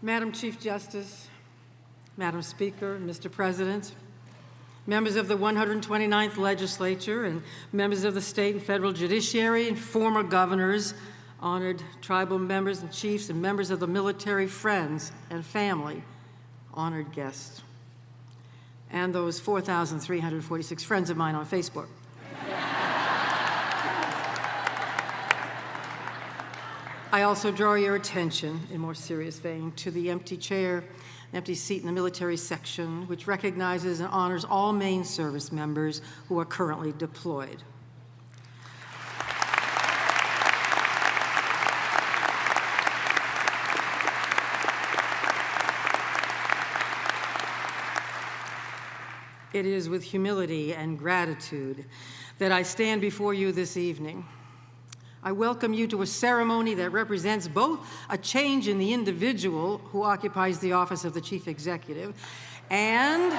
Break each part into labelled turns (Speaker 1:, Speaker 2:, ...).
Speaker 1: Madam Chief Justice, Madam Speaker, Mr. President, members of the 129th Legislature and members of the state and federal judiciary and former governors, honored tribal members and chiefs and members of the military, friends and family, honored guests, and those 4,346 friends of mine on Facebook. I also draw your attention, in more serious vein, to the empty chair, empty seat in the military section, which recognizes and honors all Maine service members who are currently deployed. It is with humility and gratitude that I stand before you this evening. I welcome you to a ceremony that represents both a change in the individual who occupies the office of the Chief Executive and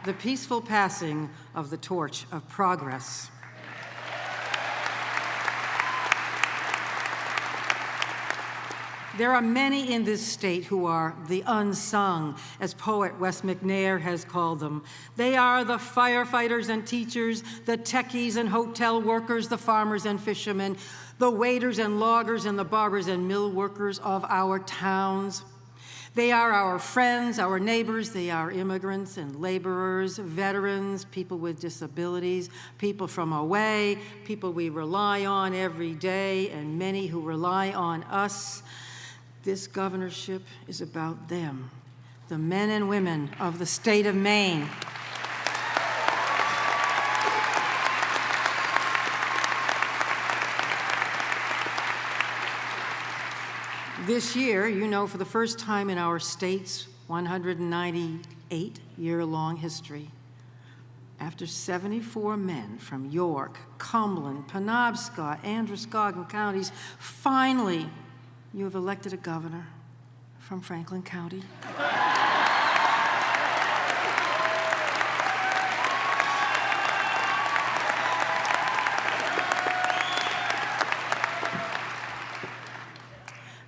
Speaker 1: the peaceful passing of the torch of progress. There are many in this state who are the unsung, as poet Wes McNair has called them. They are the firefighters and teachers, the techies and hotel workers, the farmers and fishermen, the waiters and loggers and the barbers and mill workers of our towns. They are our friends, our neighbors. They are immigrants and laborers, veterans, people with disabilities, people from away, people we rely on every day, and many who rely on us. This governorship is about them, the men and women of the state of Maine. This year, you know, for the first time in our state's 198-year-long history, after 74 men from York, Cumberland, Penobscot, Androscoggin counties, finally, you have elected a governor from Franklin County.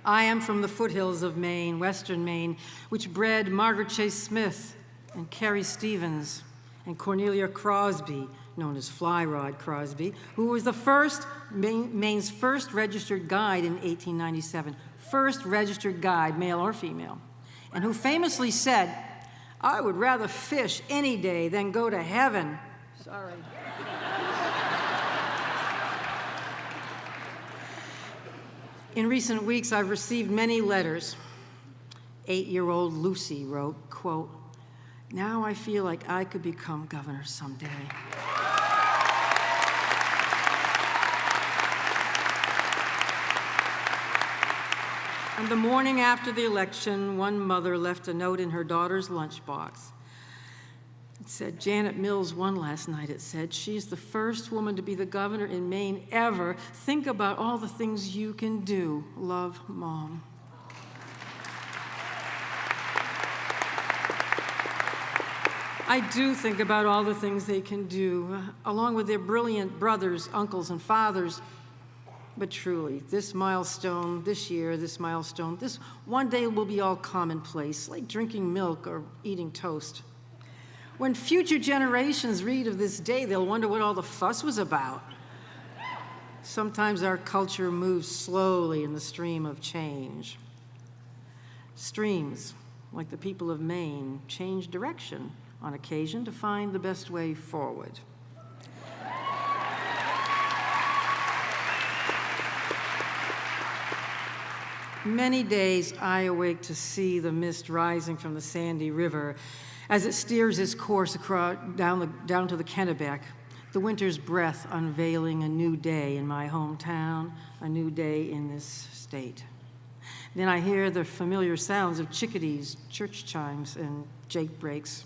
Speaker 1: I am from the foothills of Maine, western Maine, which bred Margaret Chase Smith and Carrie Stevens and Cornelia Crosby, known as Fly Rod Crosby, who was the first Maine's first registered guide in 1897, first registered guide, male or female, and who famously said, "I would rather fish any day than go to heaven." Sorry. In recent weeks, I've received many letters. 8-year-old Lucy wrote, quote, "Now I feel like I could become governor someday." On the morning after the election, one mother left a note in her daughter's lunchbox. It said, "Janet Mills won last night," it said. "She's the first woman to be the governor in Maine ever. Think about all the things you can do. Love, Mom." I do think about all the things they can do, along with their brilliant brothers, uncles, and fathers. But truly, this milestone, this year, this milestone, this one day will be all commonplace, like drinking milk or eating toast. When future generations read of this day, they'll wonder what all the fuss was about. Sometimes our culture moves slowly in the stream of change. Streams, like the people of Maine, change direction on occasion to find the best way forward. Many days I awake to see the mist rising from the Sandy River as it steers its course down to the Kennebec, the winter's breath unveiling a new day in my hometown, a new day in this state. Then I hear the familiar sounds of chickadees, church chimes, and jake breaks.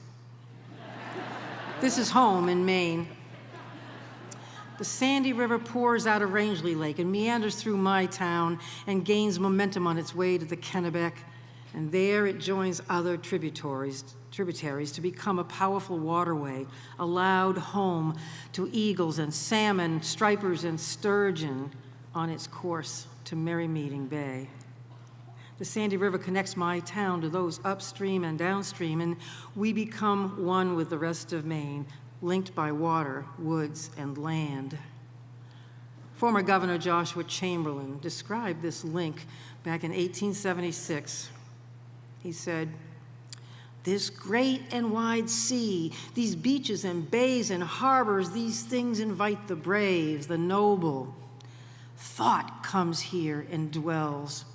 Speaker 1: This is home in Maine. The Sandy River pours out of Rangeley Lake and meanders through my town and gains momentum on its way to the Kennebec, and there it joins other tributaries to become a powerful waterway, a loud home to eagles and salmon, stripers and sturgeon on its course to Merry Meeting Bay. The Sandy River connects my town to those upstream and downstream, and we become one with the rest of Maine, linked by water, woods, and land. Former Governor Joshua Chamberlain described this link back in 1876. He said, "This great and wide sea, these beaches and bays and harbors, these things invite the brave, the noble. Thought comes here and dwells.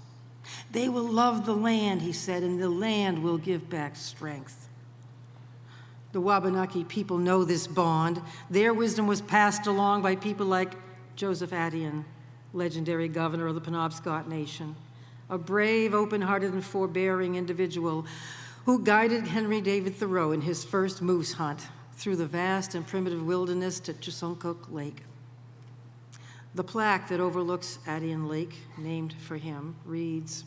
Speaker 1: They will love the land," he said, "and the land will give back strength." The Wabanaki people know this bond. Their wisdom was passed along by people like Joseph Attian, legendary governor of the Penobscot Nation, a brave, open-hearted, and forbearing individual who guided Henry David Thoreau in his first moose hunt through the vast and primitive wilderness to Chesuncook Lake. The plaque that overlooks Attian Lake, named for him, reads,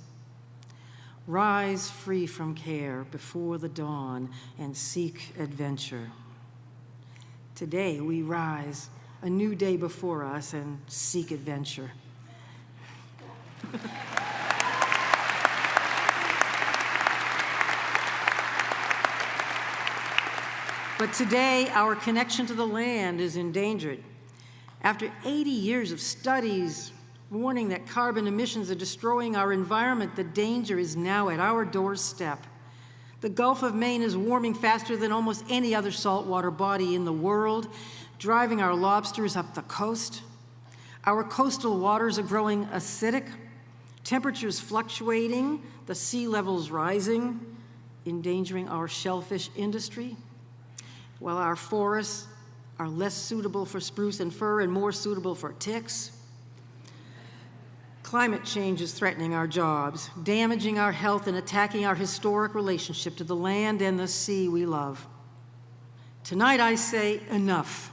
Speaker 1: "Rise free from care before the dawn and seek adventure." Today we rise, a new day before us, and seek adventure. But today, our connection to the land is endangered. After 80 years of studies warning that carbon emissions are destroying our environment, the danger is now at our doorstep. The Gulf of Maine is warming faster than almost any other saltwater body in the world, driving our lobsters up the coast. Our coastal waters are growing acidic, temperatures fluctuating, the sea levels rising, endangering our shellfish industry, while our forests are less suitable for spruce and fir and more suitable for ticks. Climate change is threatening our jobs, damaging our health, and attacking our historic relationship to the land and the sea we love. Tonight I say enough.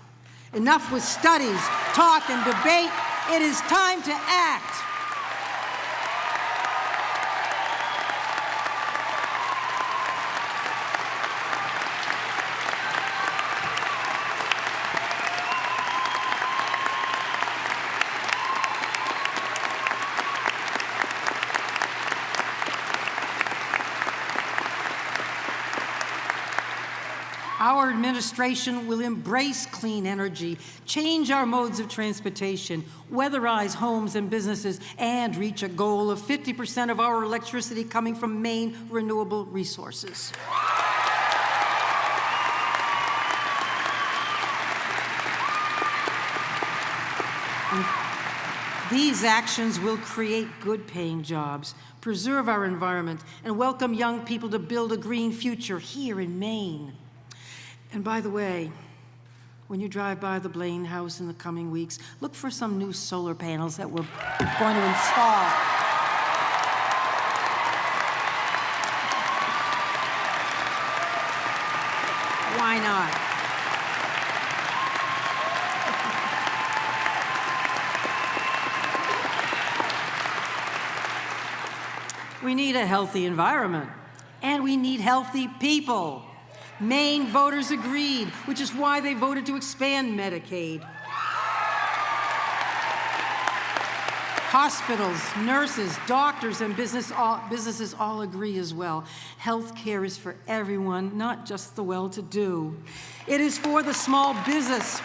Speaker 1: Enough with studies, talk, and debate. It is time to act. Our administration will embrace clean energy, change our modes of transportation, weatherize homes and businesses, and reach a goal of 50% of our electricity coming from Maine renewable resources. And these actions will create good-paying jobs, preserve our environment, and welcome young people to build a green future here in Maine. And by the way, when you drive by the Blaine House in the coming weeks, look for some new solar panels that we're going to install. Why not? We need a healthy environment, and we need healthy people. Maine voters agreed, which is why they voted to expand Medicaid. Hospitals, nurses, doctors, and businesses all agree as well. Health care is for everyone, not just the well-to-do. It is for the small business.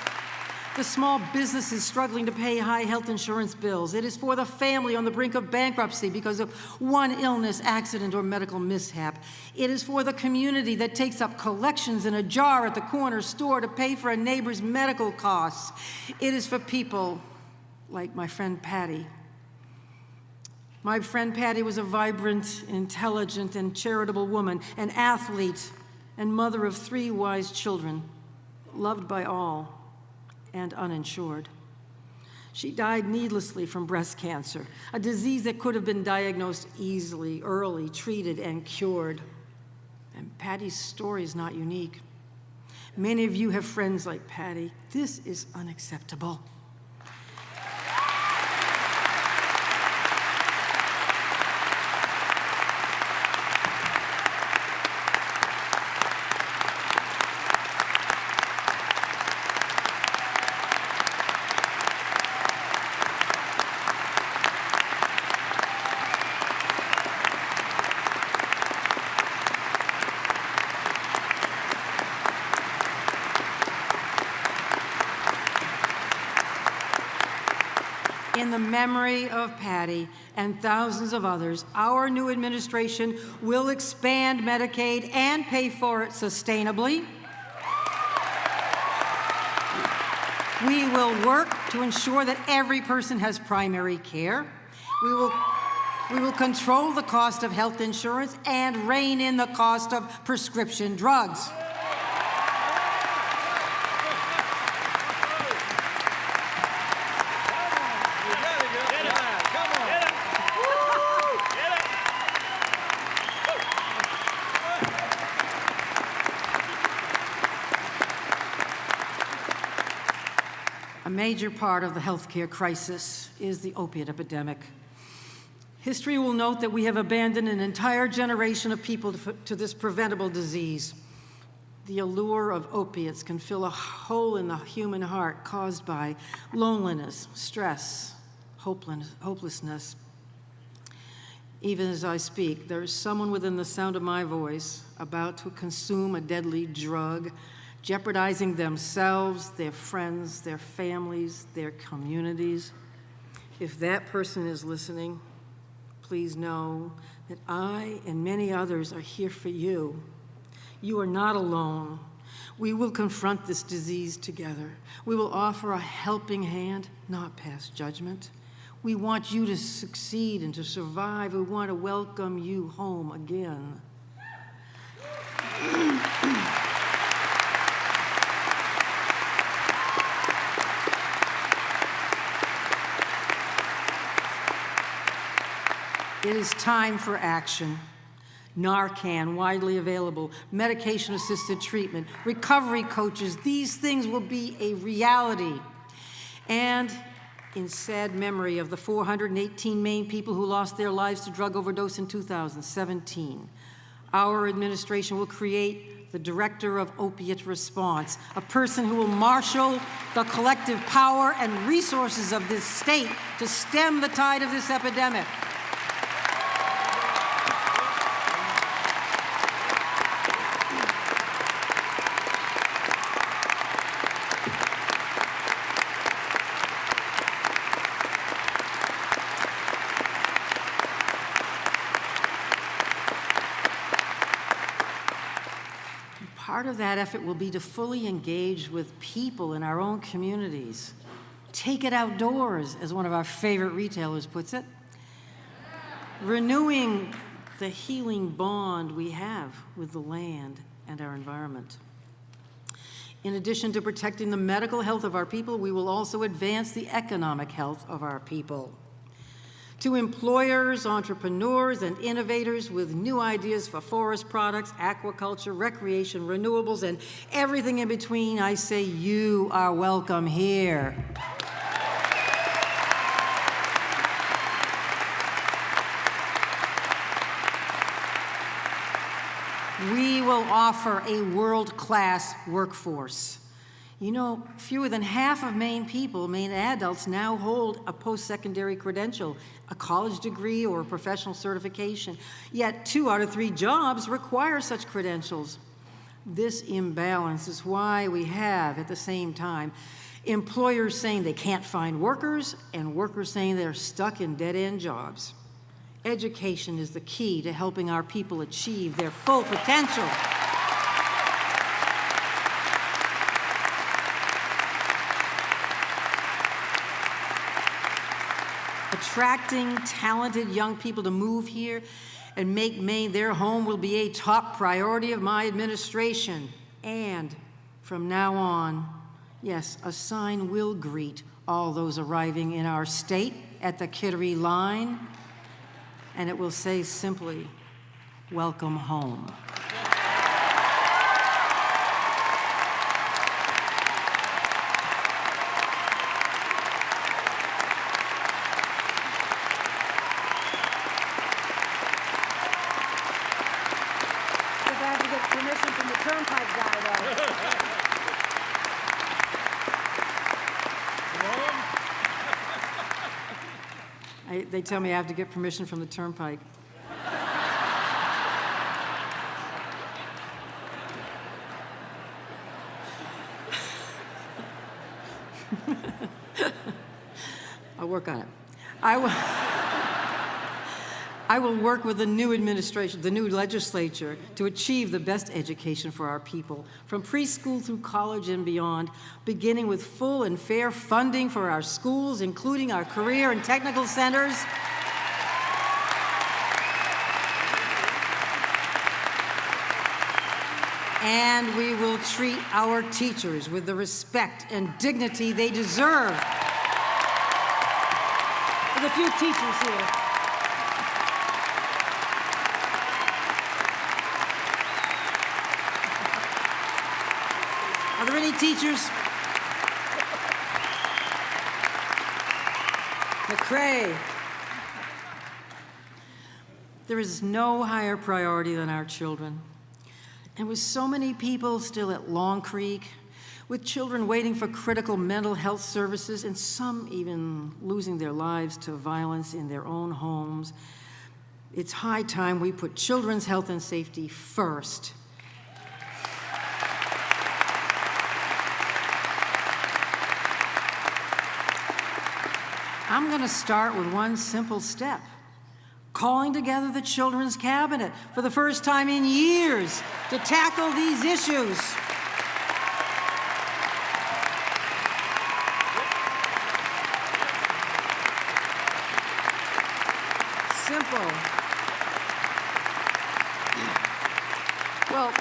Speaker 1: The small businesses struggling to pay high health insurance bills. It is for the family on the brink of bankruptcy because of one illness, accident, or medical mishap. It is for the community that takes up collections in a jar at the corner store to pay for a neighbor's medical costs. It is for people like my friend Patty. My friend Patty was a vibrant, intelligent, and charitable woman, an athlete, and mother of 3 wise children, loved by all and uninsured. She died needlessly from breast cancer, a disease that could have been diagnosed easily, early, treated, and cured. And Patty's story is not unique. Many of you have friends like Patty. This is unacceptable. memory of Patty and thousands of others, our new administration will expand Medicaid and pay for it sustainably. We will work to ensure that every person has primary care. We will control the cost of health insurance and rein in the cost of prescription drugs. A major part of the healthcare crisis is the opiate epidemic. History will note that we have abandoned an entire generation of people to this preventable disease. The allure of opiates can fill a hole in the human heart caused by loneliness, stress, hopelessness. Even as I speak, there is someone within the sound of my voice about to consume a deadly drug, jeopardizing themselves, their friends, their families, their communities. If that person is listening, please know that I and many others are here for you. You are not alone. We will confront this disease together. We will offer a helping hand, not pass judgment. We want you to succeed and to survive. We want to welcome you home again. It is time for action. Narcan, widely available, medication-assisted treatment, recovery coaches, these things will be a reality. And in sad memory of the 418 Maine people who lost their lives to drug overdose in 2017, our administration will create the Director of Opiate Response, a person who will marshal the collective power and resources of this state to stem the tide of this epidemic. Part of that effort will be to fully engage with people in our own communities. Take it outdoors, as one of our favorite retailers puts it. Renewing the healing bond we have with the land and our environment. In addition to protecting the medical health of our people, we will also advance the economic health of our people. To employers, entrepreneurs, and innovators with new ideas for forest products, aquaculture, recreation, renewables, and everything in between, I say you are welcome here. We will offer a world-class workforce. You know, fewer than half of Maine people, Maine adults, now hold a post-secondary credential, a college degree or a professional certification. Yet 2 out of 3 jobs require such credentials. This imbalance is why we have, at the same time, employers saying they can't find workers and workers saying they're stuck in dead-end jobs. Education is the key to helping our people achieve their full potential. Attracting talented young people to move here and make Maine their home will be a top priority of my administration. And from now on, yes, a sign will greet all those arriving in our state at the Kittery line, and it will say simply, "Welcome home."
Speaker 2: Permission from the turnpike guy, though.
Speaker 1: They tell me I have to get permission from the turnpike. I'll work on it. I will work with the new administration, the new legislature, to achieve the best education for our people, from preschool through college and beyond, beginning with full and fair funding for our schools, including our career and technical centers. And we will treat our teachers with the respect and dignity they deserve. There's a few teachers here. Are there any teachers? McCrae. There is no higher priority than our children. And with so many people still at Long Creek, with children waiting for critical mental health services, and some even losing their lives to violence in their own homes, it's high time we put children's health and safety first. I'm going to start with one simple step: calling together the Children's Cabinet for the first time in years to tackle these issues. Simple. Well,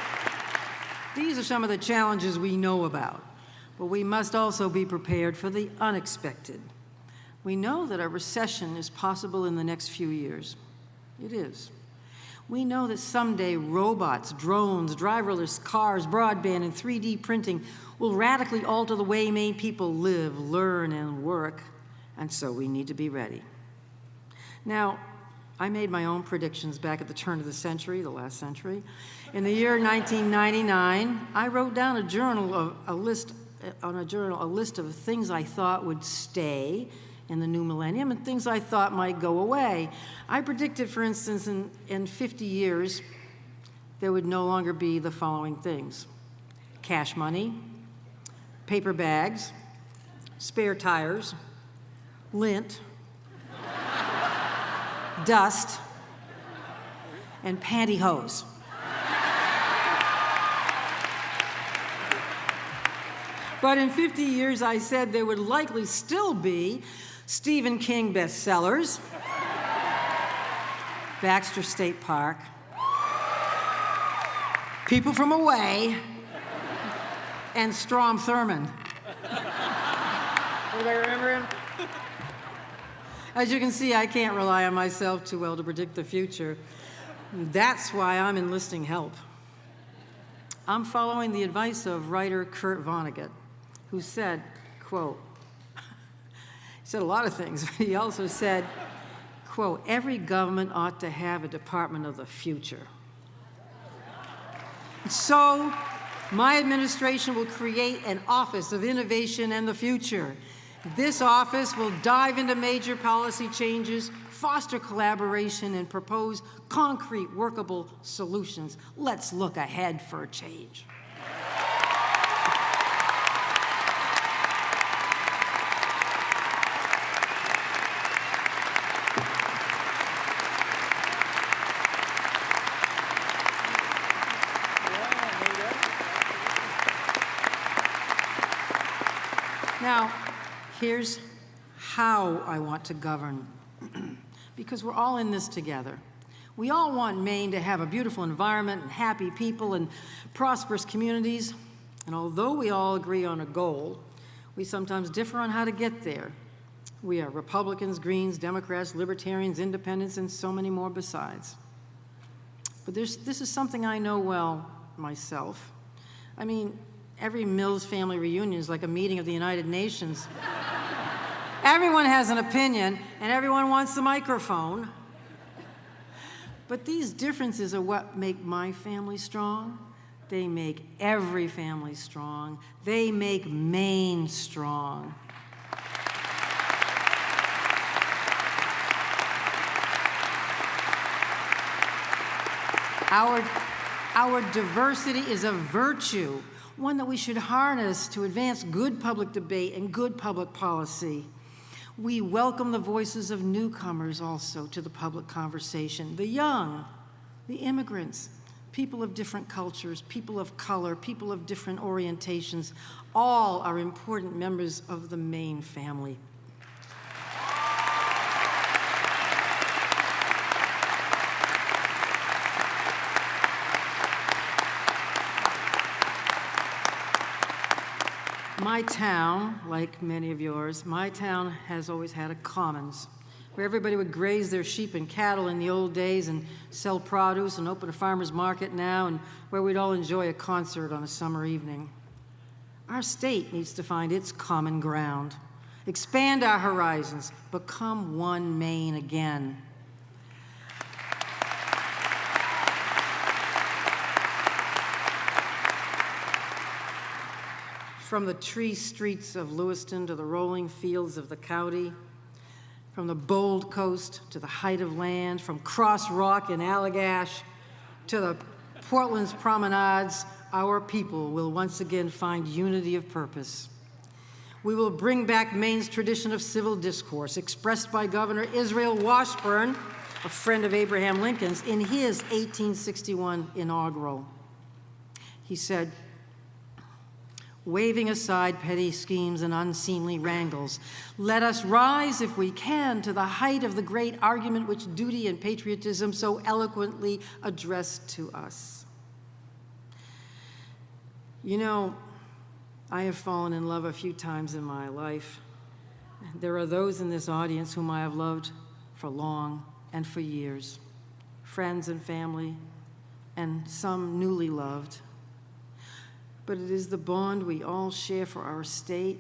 Speaker 1: these are some of the challenges we know about, but we must also be prepared for the unexpected. We know that a recession is possible in the next few years. It is. We know that someday robots, drones, driverless cars, broadband, and 3D printing will radically alter the way many people live, learn, and work, and so we need to be ready. Now, I made my own predictions back at the turn of the century, the last century. In the year 1999, I wrote down a list of things I thought would stay in the new millennium and things I thought might go away. I predicted, for instance, in 50 years, there would no longer be the following things: cash money, paper bags, spare tires, lint, dust, and pantyhose. But in 50 years, I said there would likely still be Stephen King bestsellers, Baxter State Park, People from Away, and Strom Thurmond. Anybody remember him? As you can see, I can't rely on myself too well to predict the future. That's why I'm enlisting help. I'm following the advice of writer Kurt Vonnegut, who said, quote, he said a lot of things, but he also said, quote, "Every government ought to have a Department of the Future." So, my administration will create an Office of Innovation and the Future. This office will dive into major policy changes, foster collaboration, and propose concrete, workable solutions. Let's look ahead for a change. Now, here's how I want to govern, because we're all in this together. We all want Maine to have a beautiful environment and happy people and prosperous communities. And although we all agree on a goal, we sometimes differ on how to get there. We are Republicans, Greens, Democrats, Libertarians, Independents, and so many more besides. But this is something I know well myself. I mean, every Mills family reunion is like a meeting of the United Nations. Everyone has an opinion, and everyone wants the microphone. But these differences are what make my family strong. They make every family strong. They make Maine strong. Our diversity is a virtue, one that we should harness to advance good public debate and good public policy. We welcome the voices of newcomers also to the public conversation, the young, the immigrants, people of different cultures, people of color, people of different orientations. All are important members of the Maine family. My town, like many of yours, my town has always had a commons where everybody would graze their sheep and cattle in the old days and sell produce and open a farmer's market now, and where we'd all enjoy a concert on a summer evening. Our state needs to find its common ground, expand our horizons, become one Maine again. From the tree streets of Lewiston to the rolling fields of the county, from the bold coast to the height of land, from Cross Rock in Allagash to the Portland's promenades, our people will once again find unity of purpose. We will bring back Maine's tradition of civil discourse expressed by Governor Israel Washburn, a friend of Abraham Lincoln's, in his 1861 inaugural. He said, "Waving aside petty schemes and unseemly wrangles, let us rise, if we can, to the height of the great argument which duty and patriotism so eloquently address to us." You know, I have fallen in love a few times in my life. There are those in this audience whom I have loved for long and for years, friends and family, and some newly loved. But it is the bond we all share for our state,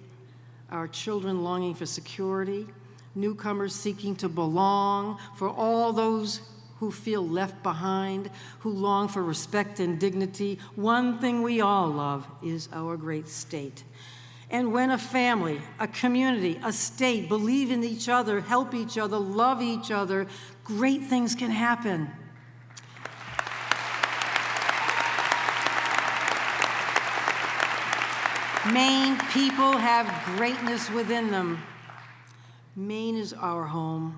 Speaker 1: our children longing for security, newcomers seeking to belong, for all those who feel left behind, who long for respect and dignity. One thing we all love is our great state. And when a family, a community, a state believe in each other, help each other, love each other, great things can happen. Maine people have greatness within them. Maine is our home.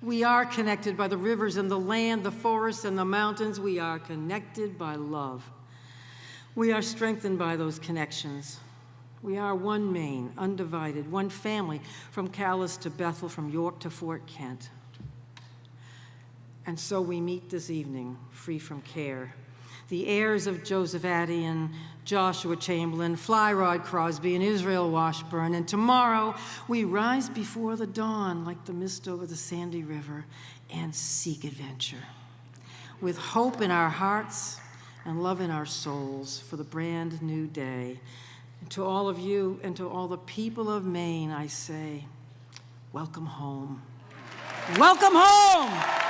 Speaker 1: We are connected by the rivers and the land, the forests and the mountains. We are connected by love. We are strengthened by those connections. We are one Maine, undivided, one family, from Calais to Bethel, from York to Fort Kent. And so we meet this evening, free from care. The heirs of Joseph Addy and Joshua Chamberlain, Flyrod Crosby and Israel Washburn, and tomorrow we rise before the dawn like the mist over the Sandy River and seek adventure. With hope in our hearts and love in our souls for the brand new day. And to all of you and to all the people of Maine, I say, welcome home. Welcome home!